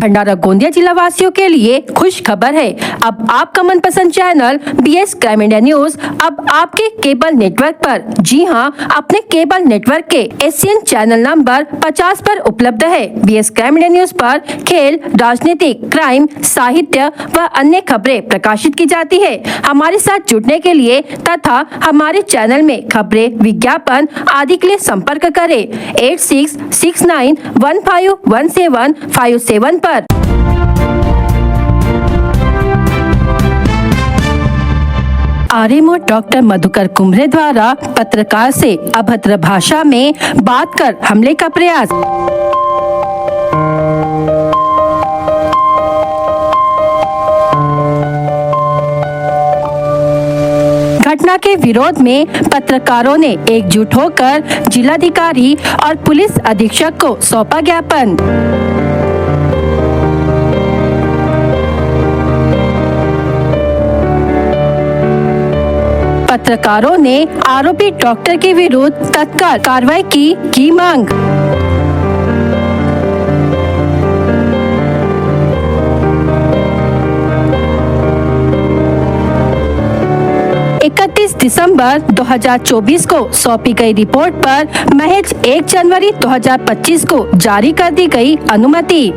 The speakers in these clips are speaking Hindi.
भंडारा गोंदिया जिला वासियों के लिए खुश खबर है। अब आपका मनपसंद channel BS crime India news अब आपके केबल नेटवर्क पर, जी हां, अपने केबल नेटवर्क के एशियन चैनल नंबर 50 पर उपलब्ध है। BS क्राइम इंडिया न्यूज पर खेल, राजनीतिक, क्राइम, साहित्य व अन्य खबरें प्रकाशित की जाती है। हमारे साथ जुड़ने के लिए तथा हमारे चैनल में खबरें, विज्ञापन आदि के लिए संपर्क करें 8669151757 पर। आरएमओ डॉक्टर मधुकर कुम्भरे द्वारा पत्रकार से अभद्र भाषा में बात कर हमले का प्रयास। घटना के विरोध में पत्रकारों ने एकजुट होकर जिलाधिकारी और पुलिस अधीक्षक को सौंपा ज्ञापन। पत्रकारों ने आरोपी डॉक्टर के विरुद्ध तत्काल कार्रवाई की मांग। दिसंबर 2024 को सौंपी गई रिपोर्ट पर महज 1 जनवरी 2025 को जारी कर दी गई अनुमति।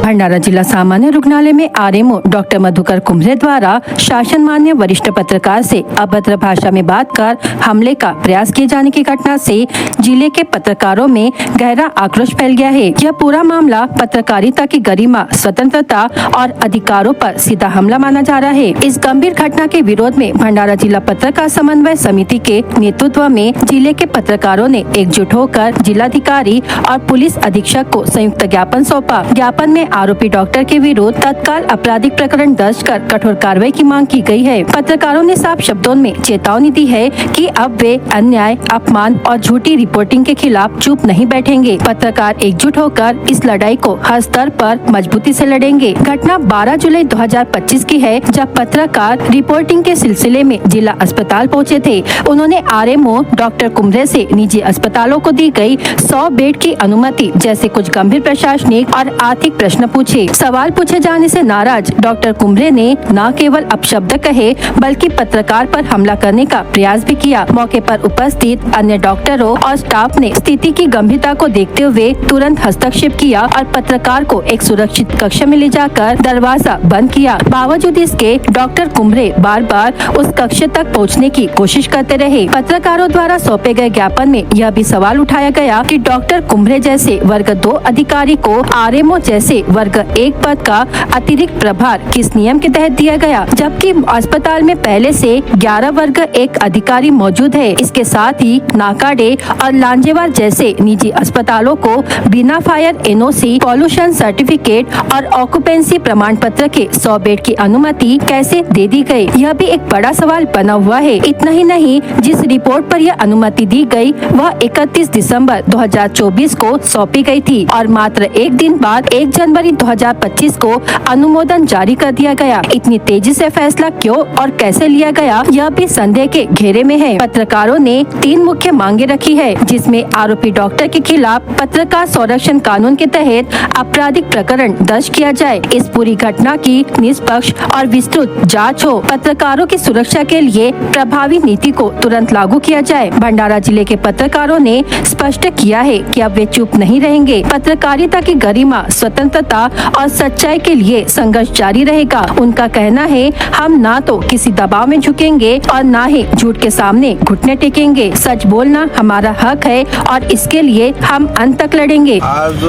भंडारा जिला सामान्य रुग्णालय में आरएमओ डॉक्टर मधुकर कुम्भरे द्वारा शासन मान्य वरिष्ठ पत्रकार से अभद्र भाषा में बात कर हमले का प्रयास किए जाने की घटना से जिले के पत्रकारों में गहरा आक्रोश फैल गया है। यह पूरा मामला पत्रकारिता की गरिमा, स्वतंत्रता और अधिकारों पर सीधा हमला माना जा रहा है। इस गंभीर घटना के विरोध में भंडारा जिला पत्रकार समन्वय समिति के नेतृत्व में जिले के पत्रकारों ने एकजुट होकर जिलाधिकारी और पुलिस अधीक्षक को संयुक्त ज्ञापन सौंपा। ज्ञापन में आरोपी डॉक्टर के विरुद्ध तत्काल आपराधिक प्रकरण दर्ज कर कठोर कार्रवाई की मांग की गई है। पत्रकारों ने साफ शब्दों में चेतावनी दी है कि अब वे अन्याय, अपमान और झूठी रिपोर्टिंग के खिलाफ चुप नहीं बैठेंगे। पत्रकार एकजुट होकर इस लड़ाई को हर स्तर पर मजबूती से लड़ेंगे। घटना 12 जुलाई 2025 की है, जब पत्रकार रिपोर्टिंग के सिलसिले में जिला अस्पताल पहुंचे थे। उन्होंने आरएमओ डॉक्टर कुम्भरे से निजी अस्पतालों को दी गई 100 बेड की अनुमति जैसे कुछ गंभीर प्रशासनिक और आर्थिक प्रश्न पूछे। सवाल पूछे जाने से नाराज डॉक्टर कुम्भरे ने न केवल अपशब्द कहे बल्कि पत्रकार पर हमला करने का प्रयास भी किया। मौके पर उपस्थित अन्य डॉक्टरों और स्टाफ ने स्थिति की गंभीरता को देखते हुए तुरंत हस्तक्षेप किया और पत्रकार को एक सुरक्षित कक्ष में ले जाकर दरवाजा बंद किया। बावजूद इसके डॉक्टर कुम्भरे बार बार उस कक्ष तक पहुंचने की कोशिश करते रहे। पत्रकारों द्वारा सौंपे गए ज्ञापन में यह भी सवाल उठाया गया कि डॉक्टर कुम्भरे जैसे वर्ग 2 अधिकारी को आरएमओ जैसे वर्ग 1 पद का अतिरिक्त प्रभार किस नियम के तहत दिया गया, जबकि अस्पताल में पहले से 11 वर्ग 1 अधिकारी मौजूद है। इसके साथ ही नाकाडे और लांजेवार जैसे निजी अस्पतालों को बिना फायर एनओसी, पॉल्यूशन सर्टिफिकेट और ऑक्यूपेंसी प्रमाण पत्र के 100 बेड की अनुमति कैसे दे दी गई, यह भी एक बड़ा सवाल बना हुआ है। इतना ही नहीं, जिस रिपोर्ट पर यह अनुमति दी गई वह 31 दिसंबर 2024 को सौंपी गई थी और मात्र एक दिन बाद 1 जनवरी 2025 को अनुमोदन जारी कर दिया गया। इतनी तेजी से फैसला क्यों और कैसे लिया गया, यह भी संदेह के घेरे में है। पत्रकारों ने 3 मुख्य मांगे रखी है, जिसमें आरोपी डॉक्टर के खिलाफ पत्रकार संरक्षण कानून के तहत आपराधिक प्रकरण दर्ज किया जाए। इस पूरी घटना की निष्पक्ष और विस्तृत जांच हो। पत्रकारों की सुरक्षा के लिए प्रभावी नीति को तुरंत लागू किया जाए। भंडारा जिले के पत्रकारों ने स्पष्ट किया है कि अब वे चुप नहीं रहेंगे। पत्रकारिता की गरिमा, स्वतंत्रता और सच्चाई के लिए संघर्ष जारी रहेगा। उनका कहना है, हम ना तो किसी दबाव में झुकेंगे और ना ही झूठ के सामने घुटने टेकेंगे। सच बोलना हमारा हक है और इसके लिए हम अंत तक लड़ेंगे। आज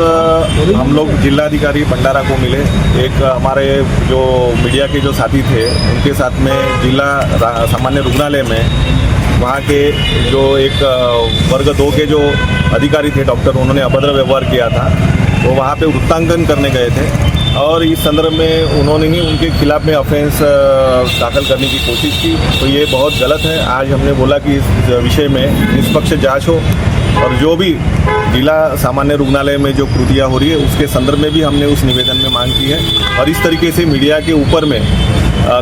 हम लोग जिलाधिकारी भंडारा को मिले। एक हमारे जो मीडिया के जो साथी थे उनके साथ में जिला सामान्य रुग्णालय में वहाँ के जो एक वर्ग 2 के जो अधिकारी थे डॉक्टर, उन्होंने अभद्र व्यवहार किया था, तो वहाँ पे वृत्तांकन करने गए थे और इस संदर्भ में उन्होंने ही उनके खिलाफ में ऑफेंस दाखिल करने की कोशिश की। तो ये बहुत गलत है। आज हमने बोला कि इस विषय में निष्पक्ष जांच हो और जो भी जिला सामान्य रुग्णालय में जो त्रुटियाँ हो रही है उसके संदर्भ में भी हमने उस निवेदन में मांग की है। और इस तरीके से मीडिया के ऊपर में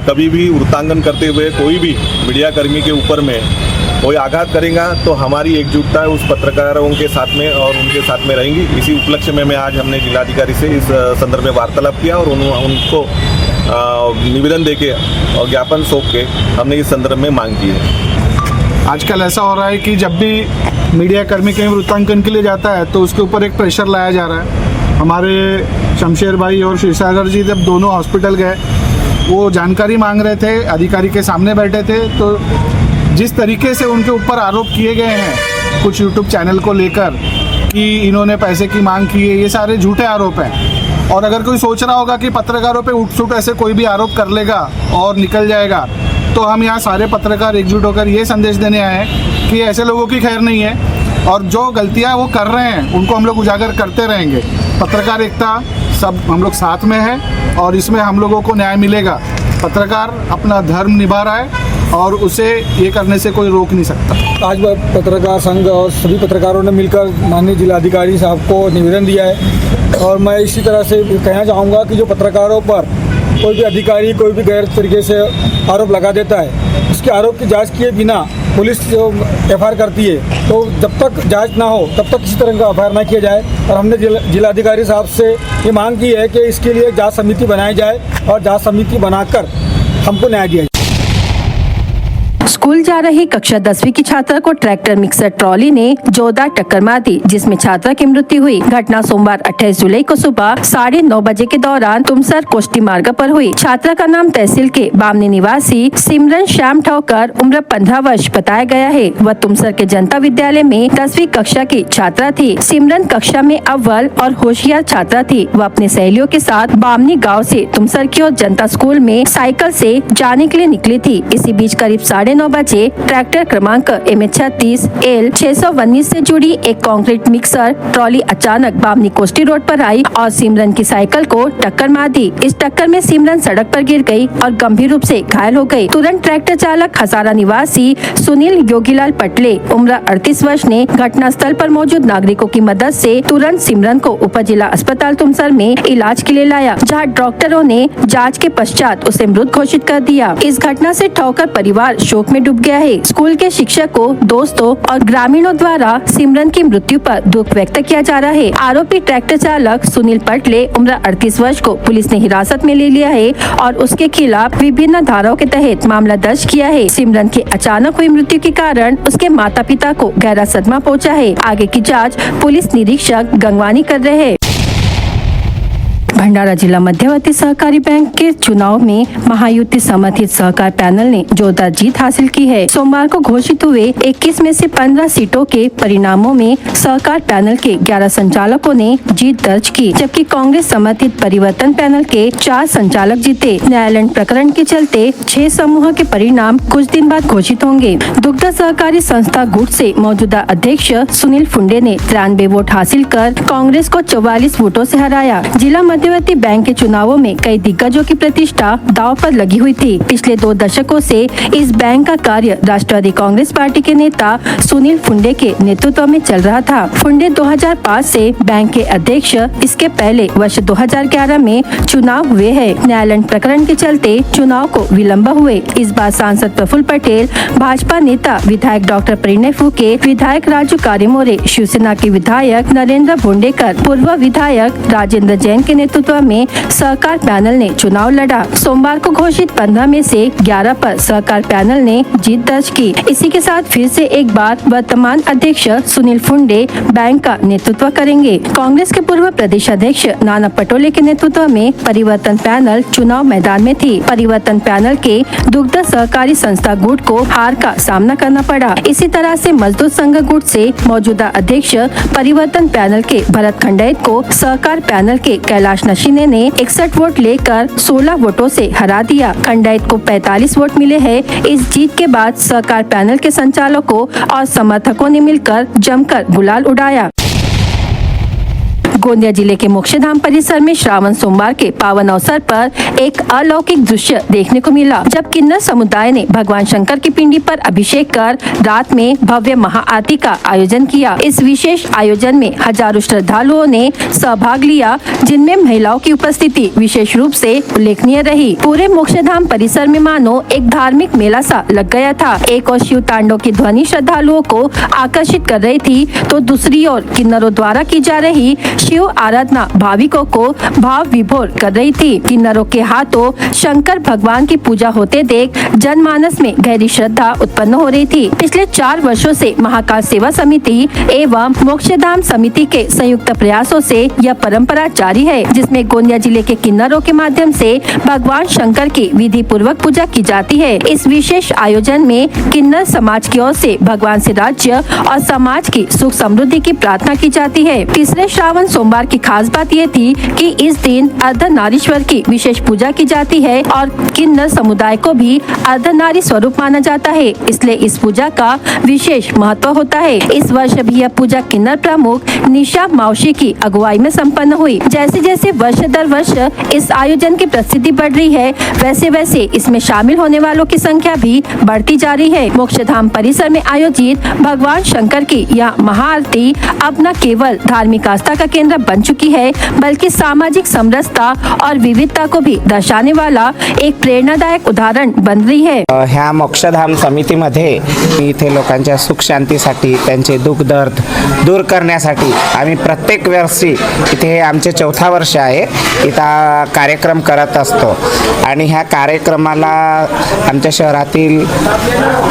कभी भी वृत्तांकन करते हुए कोई भी मीडिया कर्मी के ऊपर में कोई आघात करेगा तो हमारी एकजुटता उस पत्रकारों के साथ में और उनके साथ में रहेंगी। इसी उपलक्ष्य में आज हमने जिलाधिकारी से इस संदर्भ में वार्तालाप किया और उनको निवेदन देके और ज्ञापन सौंप के हमने इस संदर्भ में मांग की है। आजकल ऐसा हो रहा है कि जब भी मीडिया कर्मी कहीं वृत्तांकन के लिए जाता है तो उसके ऊपर एक प्रेशर लाया जा रहा है। हमारे शमशेर भाई और शिवसागर जी जब दोनों हॉस्पिटल गए, वो जानकारी मांग रहे थे, अधिकारी के सामने बैठे थे, तो जिस तरीके से उनके ऊपर आरोप किए गए हैं कुछ यूट्यूब चैनल को लेकर कि इन्होंने पैसे की मांग की है, ये सारे झूठे आरोप हैं। और अगर कोई सोच रहा होगा कि पत्रकारों पे उठ-सुट ऐसे कोई भी आरोप कर लेगा और निकल जाएगा, तो हम यहाँ सारे पत्रकार एकजुट होकर ये संदेश देने आए हैं कि ऐसे लोगों की खैर नहीं है और जो गलतियाँ वो कर रहे हैं उनको हम लोग उजागर करते रहेंगे। पत्रकार एकता सब हम लोग साथ में है और इसमें हम लोगों को न्याय मिलेगा। पत्रकार अपना धर्म निभा रहा है और उसे ये करने से कोई रोक नहीं सकता। आज पत्रकार संघ और सभी पत्रकारों ने मिलकर माननीय जिलाधिकारी साहब को निवेदन दिया है और मैं इसी तरह से कहना चाहूँगा कि जो पत्रकारों पर कोई भी अधिकारी कोई भी गैर तरीके से आरोप लगा देता है, उसके आरोप की जांच किए बिना पुलिस जो एफआईआर करती है, तो जब तक जांच ना हो तब तक किसी तरह का एफआईआर ना किया जाए। और हमने जिलाधिकारी साहब से ये मांग की है कि इसके लिए जांच समिति बनाई जाए और जांच समिति बनाकर हमको न्याय दिया जाए। स्कूल जा रही कक्षा 10वीं की छात्रा को ट्रैक्टर मिक्सर ट्रॉली ने जोरदार टक्कर मार दी, जिसमें छात्रा की मृत्यु हुई। घटना सोमवार 28 जुलाई को सुबह 9:30 बजे के दौरान तुमसर कोष्टी मार्ग पर हुई। छात्रा का नाम तहसील के बामनी निवासी सिमरन श्याम ठोकर उम्र 15 वर्ष बताया गया है। वह तुमसर के जनता विद्यालय में 10वीं कक्षा की छात्रा थी। सिमरन कक्षा में अव्वल और होशियार छात्रा थी। वह अपने सहेलियों के साथ बामनी गाँव से तुमसर की ओर जनता स्कूल में साइकिल से जाने के लिए निकली थी। इसी बीच करीब 9:30 बजे ट्रैक्टर क्रमांक MH36L 619 से जुड़ी एक कंक्रीट मिक्सर ट्रॉली अचानक बामनी कोष्टी रोड पर आई और सिमरन की साइकिल को टक्कर मार दी। इस टक्कर में सिमरन सड़क पर गिर गई और गंभीर रूप से घायल हो गई। तुरंत ट्रैक्टर चालक हजारा निवासी सुनील योगीलाल पटले उम्र 38 वर्ष ने घटना स्थल पर मौजूद नागरिकों की मदद से तुरंत सिमरन को उप जिला अस्पताल तुमसर में इलाज के लिए लाया, जहाँ डॉक्टरों ने जाँच के पश्चात उसे मृत घोषित कर दिया। इस घटना से ठोकर परिवार शोक में डूब गया है। स्कूल के शिक्षकों, दोस्तों और ग्रामीणों द्वारा सिमरन की मृत्यु पर दुख व्यक्त किया जा रहा है। आरोपी ट्रैक्टर चालक सुनील पटले उम्र 38 वर्ष को पुलिस ने हिरासत में ले लिया है और उसके खिलाफ विभिन्न धाराओं के तहत मामला दर्ज किया है। सिमरन की अचानक हुई मृत्यु के कारण उसके माता पिता को गहरा सदमा पहुंचा है। आगे की जाँच पुलिस निरीक्षक गंगवानी कर रहे हैं। भंडारा जिला मध्यवर्ती सहकारी बैंक के चुनाव में महायुति समर्थित सहकार पैनल ने जोरदार जीत हासिल की है। सोमवार को घोषित हुए 21 में से 15 सीटों के परिणामों में सहकार पैनल के 11 संचालकों ने जीत दर्ज की, जबकि कांग्रेस समर्थित परिवर्तन पैनल के 4 संचालक जीते। न्यायालय प्रकरण के चलते 6 समूह के परिणाम कुछ दिन बाद घोषित होंगे। दुग्ध सहकारी संस्था गुट से मौजूदा अध्यक्ष सुनील फुंडे ने 93 वोट हासिल कर कांग्रेस को 44 वोटों से हराया। जिला मध्यवर्ती बैंक के चुनावों में कई दिग्गजों की प्रतिष्ठा दांव पर लगी हुई थी। पिछले 2 दशकों से इस बैंक का कार्य राष्ट्रवादी कांग्रेस पार्टी के नेता सुनील फुंडे के नेतृत्व में चल रहा था। फुंडे 2005 से बैंक के अध्यक्ष, इसके पहले वर्ष 2011 में चुनाव हुए हैं। न्यायालय प्रकरण के चलते चुनाव को विलम्ब हुए। इस बार सांसद प्रफुल्ल पटेल, भाजपा नेता विधायक डॉक्टर परिणय फूके, विधायक राजू कारेमोरे, शिवसेना के विधायक नरेंद्र भोंडेकर, पूर्व विधायक राजेंद्र जैन के नेतृत्व में सहकार पैनल ने चुनाव लड़ा। सोमवार को घोषित 15 में से 11 पर सहकार पैनल ने जीत दर्ज की। इसी के साथ फिर से एक बार वर्तमान अध्यक्ष सुनील फुंडे बैंक का नेतृत्व करेंगे। कांग्रेस के पूर्व प्रदेश अध्यक्ष नाना पटोले के नेतृत्व में परिवर्तन पैनल चुनाव मैदान में थी। परिवर्तन पैनल के दुग्ध सहकारी संस्था गुट को हार का सामना करना पड़ा। इसी तरह से मजदूर संघ गुट से मौजूदा अध्यक्ष परिवर्तन पैनल के भरत खंडेत को सहकार पैनल के कैलाश नशीने ने 61 वोट लेकर 16 वोटों से हरा दिया। खंडेत को 45 वोट मिले हैं। इस जीत के बाद सहकार पैनल के संचालकों और समर्थकों ने मिलकर जमकर गुलाल उड़ाया। गोंदिया जिले के मोक्षधाम परिसर में श्रावण सोमवार के पावन अवसर पर एक अलौकिक दृश्य देखने को मिला, जब किन्नर समुदाय ने भगवान शंकर की पिंडी पर अभिषेक कर रात में भव्य महाआरती का आयोजन किया। इस विशेष आयोजन में हजारों श्रद्धालुओं ने सहभाग लिया, जिनमें महिलाओं की उपस्थिति विशेष रूप से उल्लेखनीय रही। पूरे मोक्षधाम परिसर में मानो एक धार्मिक मेला सा लग गया था। एक और शिव तांडव की ध्वनि श्रद्धालुओं को आकर्षित कर रही थी, तो दूसरी ओर किन्नरों द्वारा की जा रही शिव आराधना भाविकों को भाव विभोर कर रही थी। किन्नरों के हाथों शंकर भगवान की पूजा होते देख जनमानस में गहरी श्रद्धा उत्पन्न हो रही थी। पिछले 4 वर्षों से महाकाल सेवा समिति एवं मोक्षधाम समिति के संयुक्त प्रयासों से यह परंपरा जारी है, जिसमें गोंदिया जिले के किन्नरों के माध्यम से भगवान शंकर की विधि पूर्वक पूजा की जाती है। इस विशेष आयोजन में किन्नर समाज की ओर से भगवान से राज्य और समाज की सुख समृद्धि की प्रार्थना की जाती है। तीसरे श्रावण सोमवार की खास बात यह थी कि इस दिन अर्धनारीश्वर की विशेष पूजा की जाती है और किन्नर समुदाय को भी अर्धनारी स्वरूप माना जाता है, इसलिए इस पूजा का विशेष महत्व होता है। इस वर्ष भी यह पूजा किन्नर प्रमुख निशा मावशी की अगुवाई में संपन्न हुई। जैसे जैसे वर्ष दर वर्ष इस आयोजन की प्रसिद्धि बढ़ रही है, वैसे वैसे इसमें शामिल होने वालों की संख्या भी बढ़ती जा रही है। मोक्षधाम परिसर में आयोजित भगवान शंकर की यह महाआरती अब न केवल धार्मिक आस्था का केंद्र बन चुकी है, बल्कि सामाजिक समरसता और विविधता को भी दर्शाने वाला एक प्रेरणादायक उदाहरण बन रही है। ह्या मोक्षधाम समितीमध्ये इथे लोकांच्या सुख शांतीसाठी, त्यांचे दुःख दर्द दूर करण्यासाठी आम्ही प्रत्येक वर्षी इथे आमचे 4था वर्ष आहे इथं कार्यक्रम करत असतो आणि ह्या कार्यक्रमाला आमच्या शहरातील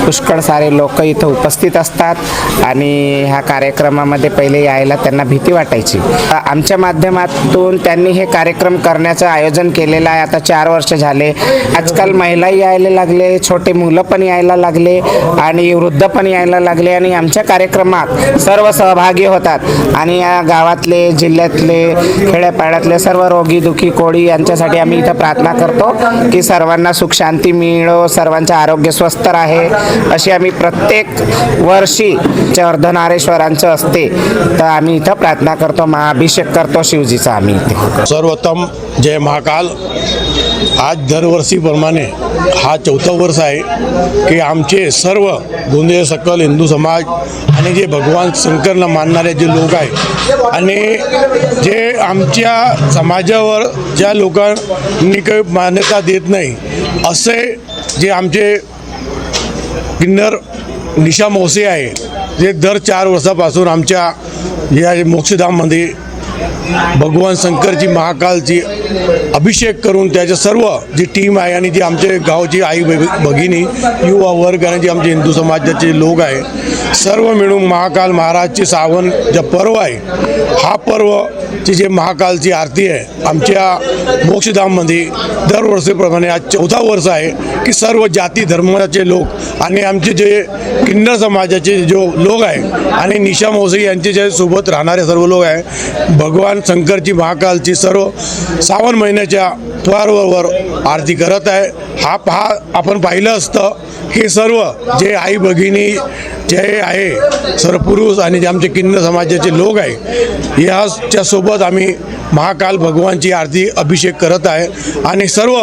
पुष्कळ सारे लोक इथं उपस्थित असतात आणि ह्या कार्यक्रमामध्ये पहिले यायला त्यांना भीती वाटायची। आमच्या माध्यमातून त्यांनी हे कार्यक्रम करण्याचं आयोजन केलेलं आहे। आता 4 वर्ष झाले। आजकाल महिलाही यायला लागले, छोटे मुलं पण यायला लागले आणि वृद्ध पण यायला लागले आणि आमच्या कार्यक्रमात सर्व सहभागी होतात आणि या गावातले, जिल्ह्यातले, खेड्यापाड्यातले सर्व रोगी दुखी कोळी यांच्यासाठी आम्ही इथं प्रार्थना करतो की सर्वांना सुख शांती मिळो, सर्वांचं आरोग्य स्वस्थ राहे अशी आम्ही प्रत्येक वर्षी अर्धनारेश्वरांचं असते तर आम्ही इथं प्रार्थना करतो, महाअभिषेक करतो शिवजीचा आम्ही इथे। सर्वोत्तम जय महाकाल। आज दरवर्षीप्रमाणे हा 4था वर्ष आहे की आमचे सर्व गोंदिया सकल हिंदू समाज आणि जे भगवान शंकरला मानणारे जे लोक आहेत आणि जे आमच्या समाजावर ज्या लोकांनी काही मान्यता देत नाही असे जे आमचे किन्नर निशा मौसे आहे, जे दर 4 वर्षापासून आमच्या या मोक्षधाममध्ये भगवान शंकरची महाकालची अभिषेक करून त्याच्या सर्व जी टीम आहे आणि जी आमचे गावची आई भगिनी, युवा वर्ग आणि जे आमचे हिंदू समाजाचे लोक आहे, सर्व मिळून महाकाल महाराजचे श्रावण जे पर्व आहे, हा पर्वची जे महाकालची आरती आहे आमच्या मोक्षधाममध्ये दरवर्षीप्रमाणे आज 4था वर्ष आहे की सर्व जाती धर्माचे लोक आणि आमचे जे किन्नर समाजाचे जो लोक आहे आणि निशा मौसे यांचे जे सोबत राहणारे सर्व लोक आहे, भगवान शंकरची महाकालची सर्व श्रावण महिन्याच्या त्वारवर आरती करत आहे। हा आपण पाहिलं असतं हे सर्व जे आई भगिनी जे आहे सर्व पुरुष आणि जे आमचे किन्नर समाजाचे लोक आहे याच्या सोबत आम्ही महाकाल भगवानची आरती अभिषेक करत आहे आणि सर्व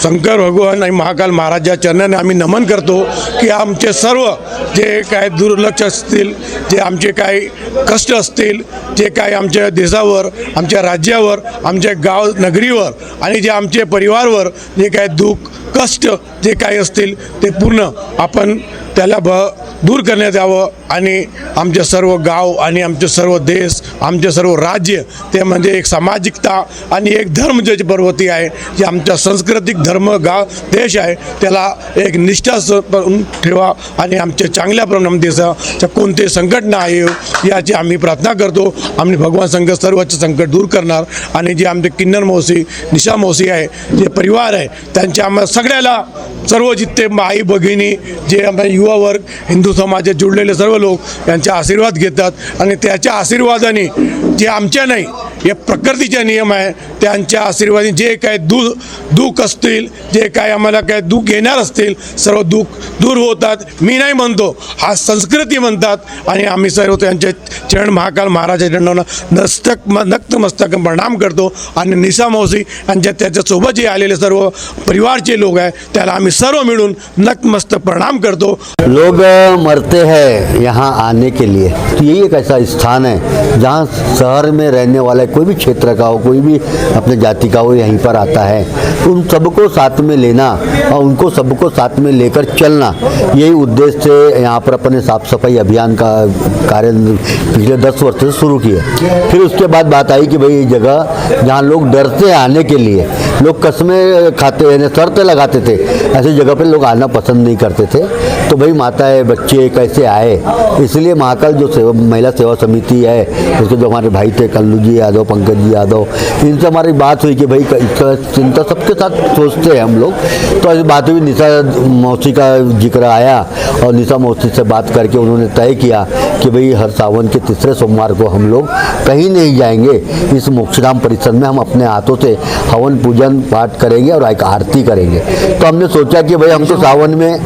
शंकर भगवान आणि महाकाल महाराजा चरणाने आम्ही नमन करतो की आमचे सर्व जे काय दुर्लक्ष असतील, जे आमचे काही कष्ट असतील, जे काय आमच्या देशावर, आमच्या राज्यावर, आमच्या गाव नगरीवर आणि जे आमचे परिवारवर जे काय दुःख कष्ट जे काही असतील ते पूर्ण आपण त्याला दूर करण्यात यावं आणि आमचे सर्व गाव आणि आमचे सर्व देश, आमचे सर्व राज्य ते म्हणजे एक सामाजिकता आणि एक धर्म जे प्रवृत्ती आहे, जे आमच्या सांस्कृतिक धर्म गाव देश आहे त्याला एक निष्ठा ठेवा आणि आमच्या चांगल्या प्रमाणात देशाच्या कोणते संकट नाही येऊ याची आम्ही प्रार्थना करतो। आम्ही भगवान शंकर सर्वचे संकट दूर करणार आणि जे आमचे किन्नर मौसी, निशा मौसी आहे, जे परिवार आहे त्यांच्या आम्हाला सगळ्याला सर्व जिथे आई भगिनी जे आमच्या युवा वर्ग, हिंदू समाजात जुळलेले सर्व लोक यांचे आशीर्वाद घेतात आणि त्याच्या आशीर्वादाने जे आमच्या नाही हे प्रकृतीचे नियम आहे. त्यांच्या आशीर्वादी जे काय दुःख असतील, जे काय आम्हाला काय दुःख येणार असतील, सर्व दुःख दूर होतात. मी नाही म्हणतो, हा संस्कृती म्हणतात. आणि आम्ही सर्व त्यांचे चरण महाकाल महाराजाच्या चरणांना नतमस्तक प्रणाम करतो. आणि निशा मावशी यांच्या त्याच्यासोबत जे आलेले सर्व परिवारचे लोक आहे त्याला आम्ही सर्व मिळून नतमस्तक प्रणाम करतो. लोग मरते हैं यहाँ आने के लिए, तो यही एक ऐसा स्थान है जहाँ शहर में रहने वाला कोई भी क्षेत्र का हो, कोई भी अपने जाति का हो, यहीं पर आता है. उन सबको साथ में लेना और उनको सबको साथ में लेकर चलना, यही उद्देश्य से यहाँ पर अपने साफ सफाई अभियान का कार्य पिछले 10 वर्ष से शुरू किया. फिर उसके बाद बात आई कि भाई ये जगह जहाँ लोग डरते हैं आने के लिए, लोग कस्में खाते हैं, शर्तें लगाते थे, ऐसी जगह पर लोग आना पसंद नहीं करते थे. तो भाई माताएं बच्चे कैसे आए, इसलिए महाकाल जो महिला सेवा समिति है, उसके जो हमारे भाई थे कल्लू जी यादव, पंकज जी यादव, इनसे हमारी बात हुई कि भाई इसका चिंता सबके साथ सोचते हैं हम लोग. तो ऐसी बात हुई, निशा मौसी का जिक्र आया और निशा मौसी से बात करके उन्होंने तय किया कि भाई हर सावन के तीसरे सोमवार को हम लोग कहीं नहीं जाएंगे, इस मोक्षधाम परिसर में हम अपने हाथों से हवन पूजन पाठ करेंगे और एक आरती करेंगे. तो हमने सोचा कि भाई हम तो सावन में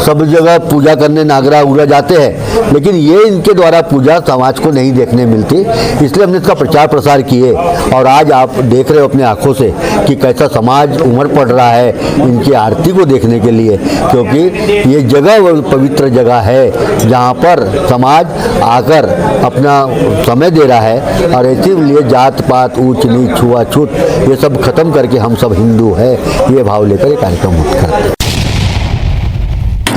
सब जगह पूजा करने नागरा उगरा जाते हैं, लेकिन ये इनके द्वारा पूजा समाज को नहीं देखने मिलती, इसलिए हमने इसका प्रचार प्रसार किए. और आज आप देख रहे हो अपने आंखों से कि कैसा समाज उमड़ पड़ रहा है इनकी आरती को देखने के लिए, क्योंकि ये जगह वो पवित्र जगह है जहाँ पर समाज आकर अपना समय दे रहा है. और इसीलिए जात पात ऊंच नीच छुआछूत ये सब खत्म करके हम सब हिंदू है, ये भाव लेकर ये कार्यक्रम करते हैं.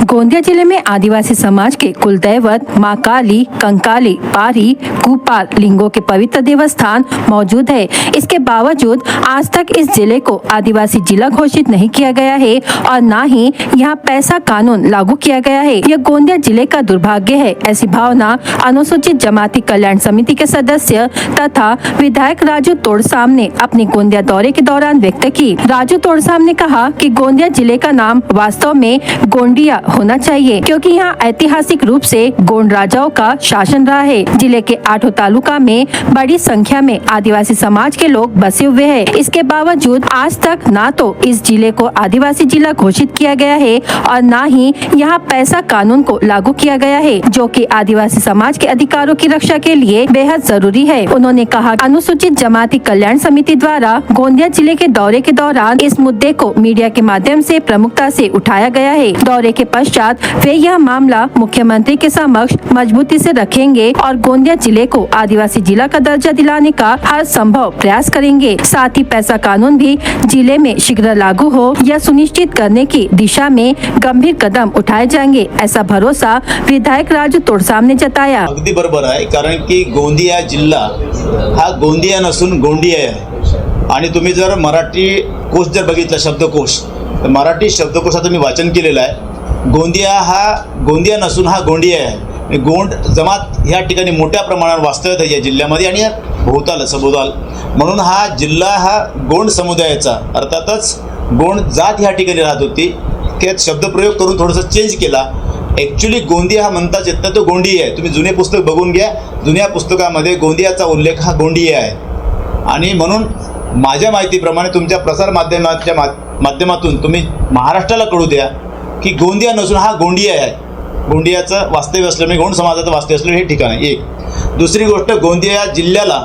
गोंदिया जिले में आदिवासी समाज के कुल दैवत मां काली, कंकाली, पारी, कुपार लिंगों के पवित्र देवस्थान मौजूद है. इसके बावजूद आज तक इस जिले को आदिवासी जिला घोषित नहीं किया गया है और न ही यहाँ पैसा कानून लागू किया गया है. यह गोंदिया जिले का दुर्भाग्य है, ऐसी भावना अनुसूचित जमाती कल्याण समिति के सदस्य तथा विधायक राजू तोड़साम ने अपने गोंदिया दौरे के दौरान व्यक्त की. राजू तोड़साम ने कहा कि गोंदिया जिले का नाम वास्तव में गोंडिया होना चाहिए, क्योंकि यहाँ ऐतिहासिक रूप से गोंड राजाओं का शासन रहा है. जिले के 8 तालुका में बड़ी संख्या में आदिवासी समाज के लोग बसे हुए हैं. इसके बावजूद आज तक ना तो इस जिले को आदिवासी जिला घोषित किया गया है और न ही यहाँ पैसा कानून को लागू किया गया है, जो कि आदिवासी समाज के अधिकारों की रक्षा के लिए बेहद जरूरी है. उन्होंने कहा अनुसूचित जमाती कल्याण समिति द्वारा गोंदिया जिले के दौरे के दौरान इस मुद्दे को मीडिया के माध्यम से प्रमुखता से उठाया गया है. दौरे के पश्चात वे यह मामला मुख्यमंत्री के समक्ष मजबूती से रखेंगे और गोंदिया जिले को आदिवासी जिला का दर्जा दिलाने का हर संभव प्रयास करेंगे. साथ ही पैसा कानून भी जिले में शीघ्र लागू हो यह सुनिश्चित करने की दिशा में गंभीर कदम उठाए जाएंगे, ऐसा भरोसा विधायक राजू तोड़साम ने जताया. अगदी बरोबर आहे, कारण की गोंदिया जिल्हा हा गोंदिया नसून गोंडिया आहे. आणि तुम्ही जर मराठी कोश जर बघितला शब्दकोश, तर मराठी शब्दकोशाचं मी वाचन केलेलं आहे. गोंदिया हा गोंदिया नसून हा गोंडिया आहे. गोंड जमात ह्या ठिकाणी मोठ्या प्रमाणावर वास्तव्यात आहे या जिल्ह्यामध्ये आणि भोवताल सभोवताल, म्हणून हा जिल्हा हा गोंड समुदायाचा, अर्थातच गोंड जात ह्या ठिकाणी राहत होती. त्यात शब्दप्रयोग करून थोडंसं चेंज केला. ॲक्च्युली गोंदिया हा म्हणताच येत नाही, तो गोंडिया आहे. तुम्ही जुने पुस्तक बघून घ्या, जुन्या पुस्तकामध्ये गोंदियाचा उल्लेख हा गोंडिया आहे. आणि म्हणून माझ्या माहितीप्रमाणे तुमच्या प्रसार माध्यमाच्या माध्यमातून तुम्ही महाराष्ट्राला कळू द्या की गोंदिया नसून हा गोंडिया आहे. गोंडियाचं वास्तव्य असल्यामुळे गोंड समाजाचं वास्तव्य असल्यामुळे हे ठिकाण आहे. एक दुसरी गोष्ट, गोंदिया जिल्ह्याला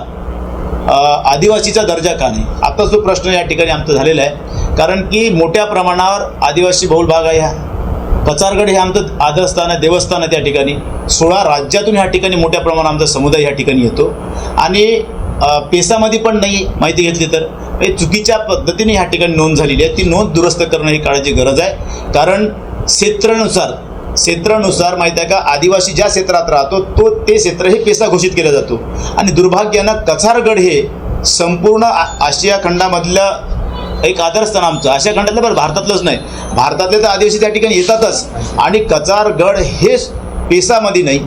आदिवासीचा दर्जा का नाही, आता जो प्रश्न या ठिकाणी आमचा झालेला आहे. कारण की मोठ्या प्रमाणावर आदिवासी बहुल भाग आहे. हा कचारगड हे आमचं आदरस्थान आहे, देवस्थान आहे. त्या ठिकाणी 16 राज्यातून ह्या ठिकाणी मोठ्या प्रमाणात आमचा समुदाय ह्या ठिकाणी येतो. आणि पेसामध्ये पण नाही माहिती घेतली तर चुकीच्या पद्धतीने ह्या ठिकाणी नोंद झालेली आहे. ती नोंद दुरुस्त करणं ही काळाची गरज आहे. कारण क्षेत्रानुसार माहिती आहे का, आदिवासी ज्या क्षेत्रात राहतो ते क्षेत्र हे पेसा घोषित केलं जातो. आणि दुर्भाग्यानं कचारगड हे संपूर्ण आशिया खंडामधलं एक आदरस्थान आमचं. आशिया खंडातलं बरं, भारतातलंच नाही, भारतातले तर आदिवासी त्या ठिकाणी येतातच. आणि कचारगड हे पेसामध्ये नाही,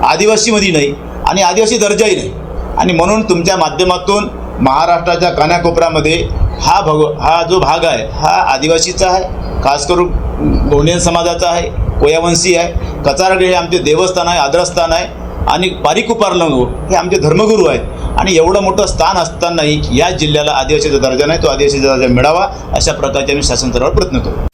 आदिवासीमध्ये नाही आणि आदिवासी दर्जाही नाही. आणि म्हणून तुमच्या माध्यमातून महाराष्ट्राच्या कानाकोपऱ्यामध्ये हा जो भाग आहे हा आदिवासीचा आहे, खास करून गोंडियन समाजाचा आहे, कोयावंशी आहे. कचारगड हे आमचे देवस्थान आहे, आदरस्थान आहे. आणि पारिकुपारला हे आमचे धर्मगुरू आहेत आणि एवढं मोठं स्थान असतानाही या जिल्ह्याला आदिवासीचा दर्जा नाही, तो आदिवासीचा दर्जा मिळावा अशा प्रकारचे आम्ही शासन स्तरावर प्रयत्न करू.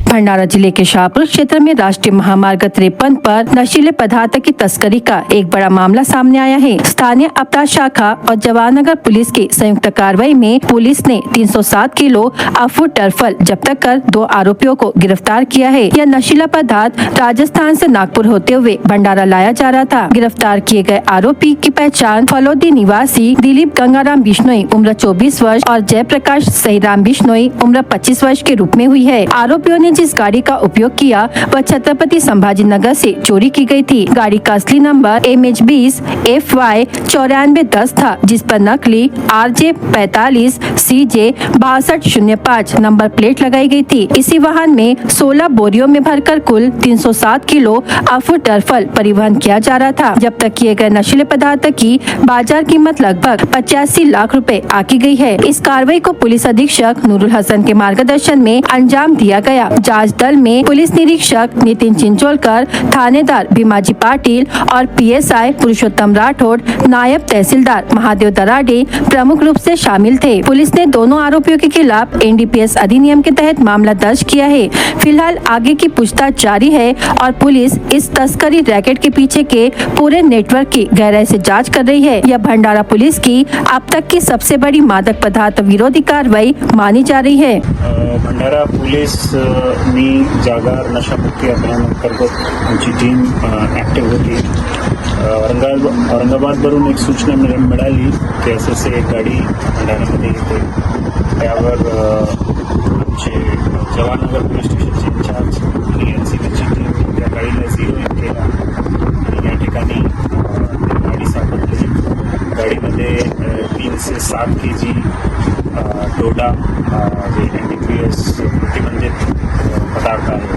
भंडारा जिले के शाहपुर क्षेत्र में राष्ट्रीय महामार्ग 53 पर नशीले पदार्थ की तस्करी का एक बड़ा मामला सामने आया है. स्थानीय अपराध शाखा और जवाहरनगर पुलिस की संयुक्त कार्रवाई में पुलिस ने 307 किलो अफू टर्फल जब्त कर 2 आरोपियों को गिरफ्तार किया है. यह नशीला पदार्थ राजस्थान से नागपुर होते हुए भंडारा लाया जा रहा था. गिरफ्तार किए गए आरोपी की पहचान फलोदी निवासी दिलीप गंगाराम बिश्नोई उम्र 24 वर्ष और जयप्रकाश सहीराम बिश्नोई उम्र 25 वर्ष के रूप में हुई है. आरोपियों ने जिस गाड़ी का उपयोग किया वह छत्रपति संभाजी नगर से चोरी की गई थी. गाड़ी का असली नंबर MH20 FY 9410 था, जिस पर नकली RJ 45 CJ 6205 नंबर प्लेट लगाई गई थी. इसी वाहन में 16 बोरियों में भरकर कुल 307 किलो अफू टर्फल परिवहन किया जा रहा था. जब्त किए गए नशीले पदार्थ की बाजार कीमत लगभग 85 लाख रुपए आकी गई है. इस कार्रवाई को पुलिस अधीक्षक नूरुल हसन के मार्गदर्शन में अंजाम दिया गया. जांच दल में पुलिस निरीक्षक नितिन चिंचोलकर, थानेदार भीमाजी पाटिल और PSI पुरुषोत्तम राठौड़, नायब तहसीलदार महादेव दराडे प्रमुख रूप से शामिल थे. पुलिस ने दोनों आरोपियों के खिलाफ NDPS अधिनियम के तहत मामला दर्ज किया है. फिलहाल आगे की पूछताछ जारी है और पुलिस इस तस्करी रैकेट के पीछे के पूरे नेटवर्क की गहराई से जांच कर रही है. यह भंडारा पुलिस की अब तक की सबसे बड़ी मादक पदार्थ विरोधी कार्रवाई मानी जा रही है. भंडारा पोलीस मी जागर नशामुक्ती अभियानांतर्गत आमची टीम ॲक्टिव्ह होती. औरंगाबादवरून एक सूचना मिळाली की असे एक गाडी भंडाऱ्यामध्ये येते. त्यावर आमचे जवाहरनगर पोलीस स्टेशनचे इन्चार्ज आणि NCBची टीम त्या गाडीला झिरो इन केला आणि या ठिकाणी गाडी सापडली. गाडीमध्ये 307 kg डोडा जे NDPS प्रतिबंधित पदार्थ आहे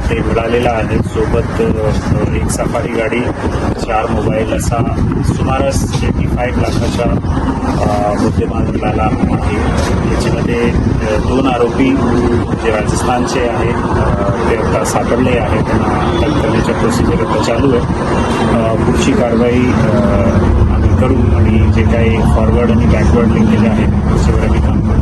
ते मिळालेला आहे. सोबत एक सफारी गाडी, 4 मोबाईल असा सुमारास 85 लाखाचा मुद्देमाल मिळाला आहे. याच्यामध्ये 2 आरोपी जे राजस्थानचे आहेत ते आता सापडले आहेत. त्यांना अटक करण्याच्या प्रोसिजर आता चालू आहे. पुढची कारवाई आम्ही करू आणि जे काही फॉरवर्ड आणि बॅकवर्ड लिंकेज आहे त्याच्यावर आम्ही काम करू.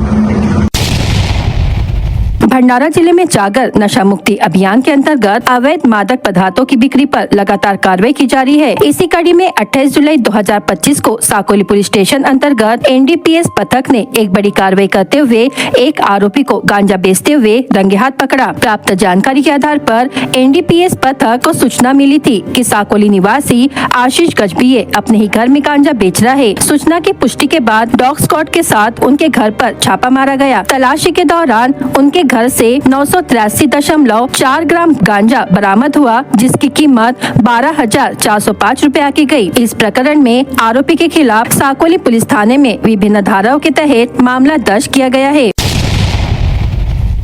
भंडारा जिले में जागर नशा मुक्ति अभियान के अंतर्गत अवैध मादक पदार्थों की बिक्री पर लगातार कार्रवाई की जा रही है. इसी कड़ी में 28 जुलाई 2025 को साकोली पुलिस स्टेशन अंतर्गत NDPS पथक ने एक बड़ी कार्रवाई करते हुए एक आरोपी को गांजा बेचते हुए रंगे हाथ पकड़ा. प्राप्त जानकारी के आधार पर NDPS पथक को सूचना मिली थी कि साकोली निवासी आशीष गजभिये अपने ही घर में गांजा बेच रहा है. सूचना की पुष्टि के बाद डॉग स्क्वाड के साथ उनके घर पर छापा मारा गया. तलाशी के दौरान उनके घर से 983.4 ग्राम गांजा बरामद हुआ, जिसकी कीमत 12,405 रुपए आकी गई. इस प्रकरण में आरोपी के खिलाफ साकोली पुलिस थाने में विभिन्न धाराओं के तहत मामला दर्ज किया गया है.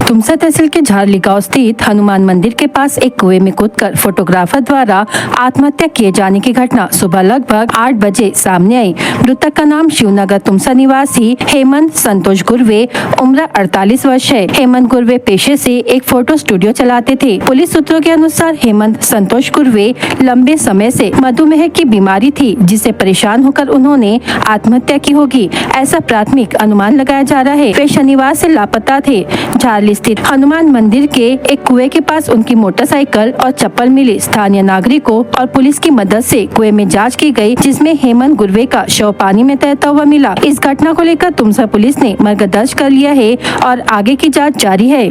तुमसा तहसील के झारली गांव स्थित हनुमान मंदिर के पास एक कुएं में कूदकर फोटोग्राफर द्वारा आत्महत्या किए जाने की घटना सुबह लगभग 8 बजे सामने आई. मृतक का नाम शिवनगर तुमसा निवासी हेमंत संतोष गुर्वे उम्र 48 वर्ष है. हेमंत गुर्वे पेशे से एक फोटो स्टूडियो चलाते थे. पुलिस सूत्रों के अनुसार हेमंत संतोष गुर्वे लंबे समय से मधुमेह की बीमारी थी, जिससे परेशान होकर उन्होंने आत्महत्या की होगी, ऐसा प्राथमिक अनुमान लगाया जा रहा है. वे शनिवार से लापता थे. झारली स्थित हनुमान मंदिर के एक कुएं के पास उनकी मोटरसाइकिल और चप्पल मिली. स्थानीय नागरिकों और पुलिस की मदद से कुएं में जांच की गई, जिसमें हेमंत गुर्वे का शव पानी में तैरता हुआ मिला. इस घटना को लेकर तुमसा पुलिस ने मर्ग दर्ज कर लिया है और आगे की जांच जारी है.